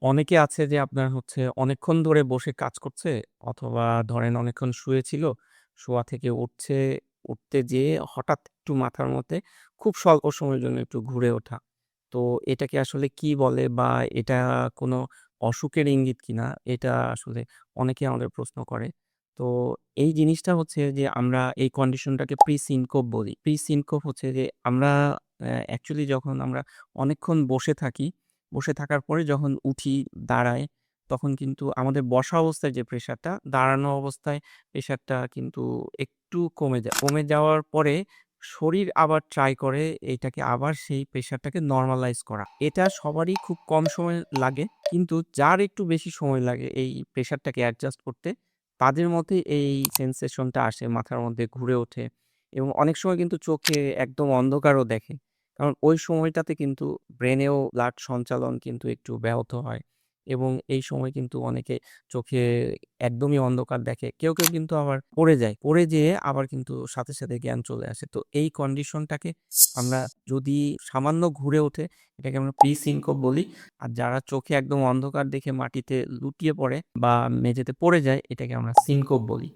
অনেকে আছে যে আপনার হচ্ছে অনেকক্ষণ ধরে বসে কাজ করছে অথবা ধরেন অনেকক্ষণ শুয়েছিল, শোয়া থেকে উঠছে, উঠতে যেয়ে হঠাৎ একটু মাথার মধ্যে খুব স্বল্প সময়ের জন্য একটু ঘুরে ওঠা। তো এটাকে আসলে কি বলে বা এটা কোনো অসুখের ইঙ্গিত কিনা? এটা আসলে অনেকে আমাদের প্রশ্ন করে। তো এই জিনিসটা হচ্ছে যে আমরা এই কন্ডিশনটাকে প্রি-সিনকোপ বলি। প্রি-সিনকোপ হচ্ছে যে আমরা অ্যাকচুয়ালি যখন আমরা অনেকক্ষণ বসে থাকি, বসে থাকার পরে যখন উঠি, দাঁড়াই, তখন কিন্তু আমাদের বসা অবস্থায় যে প্রেশারটা, দাঁড়ানো অবস্থায় প্রেশারটা কিন্তু একটু কমে যায়। কমে যাওয়ার পরে শরীর আবার ট্রাই করে এইটাকে আবার সেই প্রেশারটাকে নরমালাইজ করা। এটা সবারই খুব কম সময় লাগে। কিন্তু যার একটু বেশি সময় লাগে এই প্রেশারটাকে অ্যাডজাস্ট করতে, তাদের মধ্যে এই সেনসেশনটা আসে, মাথার মধ্যে ঘুরে ওঠে এবং অনেক সময় কিন্তু চোখে একদম অন্ধকারও দেখে। কারণ ওই সময়টাতে কিন্তু ব্রেনেও ব্লাড সঞ্চালন কিন্তু একটু ব্যাহত হয় এবং এই সময় কিন্তু অনেকে চোখে একদমই অন্ধকার দেখে। কেউ কিন্তু আবার পড়ে যায়। পড়ে যেয়ে আবার কিন্তু সাথে সাথে জ্ঞান চলে আসে। তো এই কন্ডিশনটাকে আমরা যদি সামান্য ঘুরে ওঠে, এটাকে আমরা প্রি-সিনকোপ বলি। আর যারা চোখে একদম অন্ধকার দেখে মাটিতে লুটিয়ে পড়ে বা মেঝেতে পড়ে যায়, এটাকে আমরা সিনকোপ বলি।